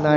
9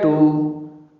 2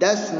10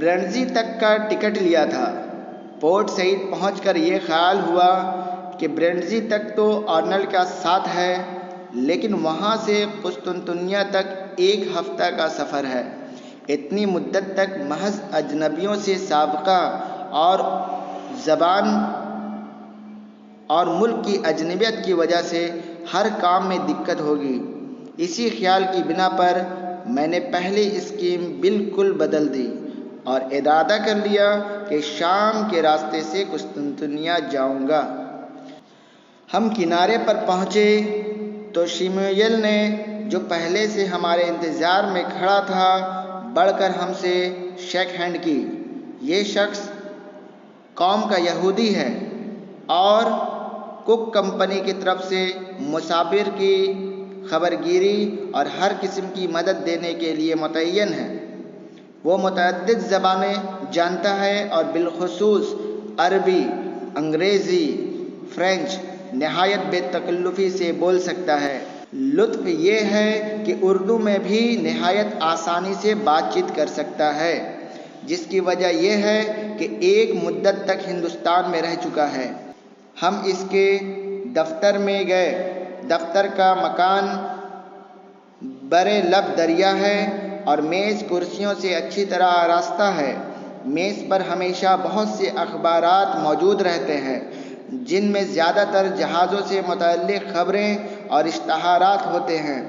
برنزی تک کا ٹکٹ لیا تھا۔ پورٹ سعید پہنچ کر یہ خیال ہوا کہ برنزی تک تو آرنلڈ کا ساتھ ہے، لیکن وہاں سے قسطنطنیہ تک 1 ہفتہ کا سفر ہے۔ اتنی مدت تک محض اجنبیوں سے سابقہ اور زبان اور ملک کی اجنبیت کی وجہ سے ہر کام میں دقت ہوگی۔ اسی خیال کی بنا پر میں نے پہلی اسکیم بالکل بدل دی اور ارادہ کر لیا کہ شام کے راستے سے قسطنطنیہ جاؤں گا۔ ہم کنارے پر پہنچے تو شموئیل نے، جو پہلے سے ہمارے انتظار میں کھڑا تھا، بڑھ کر ہم سے شیک ہینڈ کی۔ یہ شخص قوم کا یہودی ہے اور کک کمپنی کی طرف سے مسافر کی خبرگیری اور ہر قسم کی مدد دینے کے لیے متعین ہے۔ وہ متعدد زبانیں جانتا ہے اور بالخصوص عربی، انگریزی، فرینچ نہایت بے تکلفی سے بول سکتا ہے۔ لطف یہ ہے کہ اردو میں بھی نہایت آسانی سے بات چیت کر سکتا ہے، جس کی وجہ یہ ہے کہ ایک مدت تک ہندوستان میں رہ چکا ہے۔ ہم اس کے دفتر میں گئے۔ دفتر کا مکان برے لب دریا ہے اور میز کرسیوں سے اچھی طرح آراستہ ہے۔ میز پر ہمیشہ بہت سے اخبارات موجود رہتے ہیں، جن میں زیادہ تر جہازوں سے متعلق خبریں اور اشتہارات ہوتے ہیں۔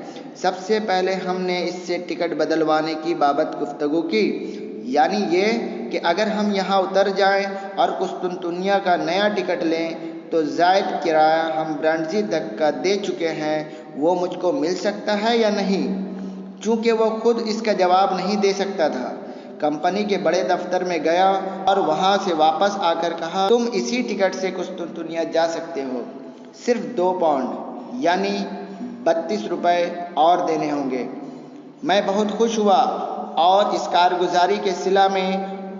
سب سے پہلے ہم نے اس سے ٹکٹ بدلوانے کی بابت گفتگو کی، یعنی یہ کہ اگر ہم یہاں اتر جائیں اور قسطنطنیہ کا نیا ٹکٹ لیں تو زائد کرایہ ہم برنزی تک کا دے چکے ہیں وہ مجھ کو مل سکتا ہے یا نہیں۔ چونکہ وہ خود اس کا جواب نہیں دے سکتا تھا، کمپنی کے بڑے دفتر میں گیا اور وہاں سے واپس آ کر کہا، تم اسی ٹکٹ سے قسطنطنیہ جا سکتے ہو، صرف 2 پاؤنڈ یعنی 32 روپے اور دینے ہوں گے۔ میں بہت خوش ہوا اور اس کارگزاری کے صلہ میں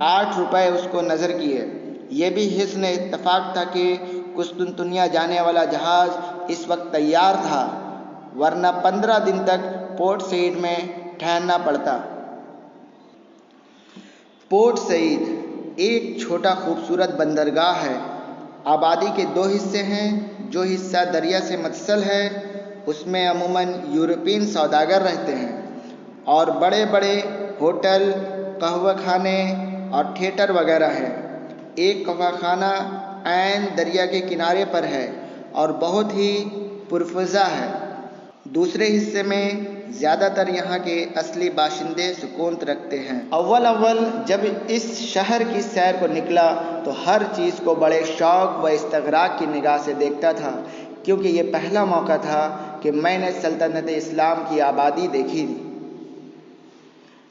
8 روپے اس کو نظر کیے۔ یہ بھی حسن اتفاق تھا کہ قسطنطنیہ جانے والا جہاز اس وقت تیار تھا، ورنہ 15 دن تک پورٹ سعید میں ٹھہرنا پڑتا۔ پورٹ سعید ایک چھوٹا خوبصورت بندرگاہ ہے۔ آبادی کے 2 حصے ہیں۔ جو حصہ دریا سے متصل ہے اس میں عموماً یورپین سوداگر رہتے ہیں اور بڑے بڑے ہوٹل، قہوہ خانے اور تھیٹر وغیرہ ہیں۔ ایک قہوہ خانہ عین دریا کے کنارے پر ہے اور بہت ہی پرفضا ہے۔ دوسرے حصے میں زیادہ تر یہاں کے اصلی باشندے سکون رکھتے ہیں۔ اول جب اس شہر کی سیر کو نکلا تو ہر چیز کو بڑے شوق و استغراق کی نگاہ سے دیکھتا تھا، کیونکہ یہ پہلا موقع تھا کہ میں نے سلطنت اسلام کی آبادی دیکھی تھی۔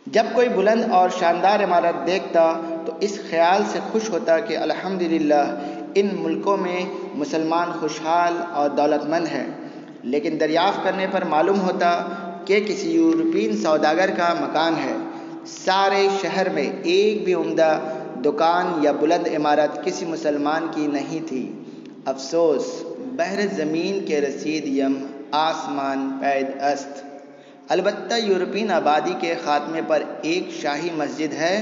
جب کوئی بلند اور شاندار عمارت دیکھتا تو اس خیال سے خوش ہوتا کہ الحمدللہ ان ملکوں میں مسلمان خوشحال اور دولت مند ہیں، لیکن دریافت کرنے پر معلوم ہوتا کہ کسی یورپین سوداگر کا مکان ہے۔ سارے شہر میں ایک بھی عمدہ دکان یا بلند عمارت کسی مسلمان کی نہیں تھی۔ افسوس، بحر زمین کے رسید یم آسمان پید است۔ البتہ یورپین آبادی کے خاتمے پر ایک شاہی مسجد ہے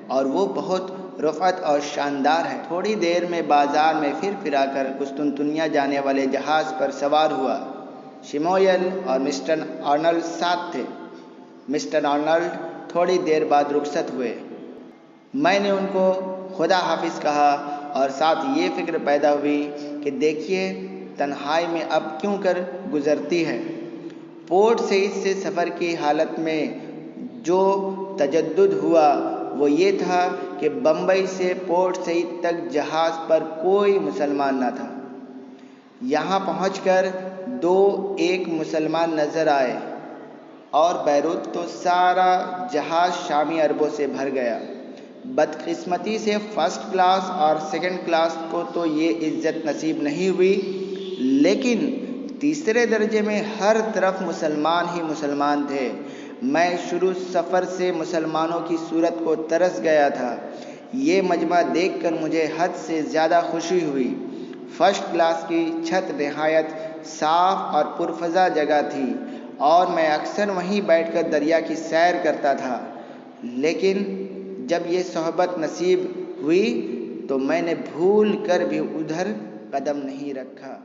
اور وہ بہت رفعت اور شاندار ہے۔ تھوڑی دیر میں بازار میں پھرا کر قسطنطنیہ جانے والے جہاز پر سوار ہوا۔ شموئیل اور مسٹر آرنلڈ ساتھ تھے۔ مسٹر آرنلڈ تھوڑی دیر بعد رخصت ہوئے۔ میں نے ان کو خدا حافظ کہا اور ساتھ یہ فکر پیدا ہوئی کہ دیکھیے تنہائی میں اب کیوں کر گزرتی ہے۔ پورٹ سعید سے سفر کی حالت میں جو تجدد ہوا وہ یہ تھا کہ بمبئی سے پورٹ سعید تک جہاز پر کوئی مسلمان نہ تھا۔ یہاں پہنچ کر 2 مسلمان نظر آئے اور بیروت تو سارا جہاز شامی عربوں سے بھر گیا۔ بدقسمتی سے فرسٹ کلاس اور سیکنڈ کلاس کو تو یہ عزت نصیب نہیں ہوئی، لیکن تیسرے درجے میں ہر طرف مسلمان ہی مسلمان تھے۔ میں شروع سفر سے مسلمانوں کی صورت کو ترس گیا تھا۔ یہ مجمع دیکھ کر مجھے حد سے زیادہ خوشی ہوئی۔ فرسٹ کلاس کی چھت نہایت صاف اور پرفضا جگہ تھی اور میں اکثر وہیں بیٹھ کر دریا کی سیر کرتا تھا، لیکن جب یہ صحبت نصیب ہوئی تو میں نے بھول کر بھی ادھر قدم نہیں رکھا۔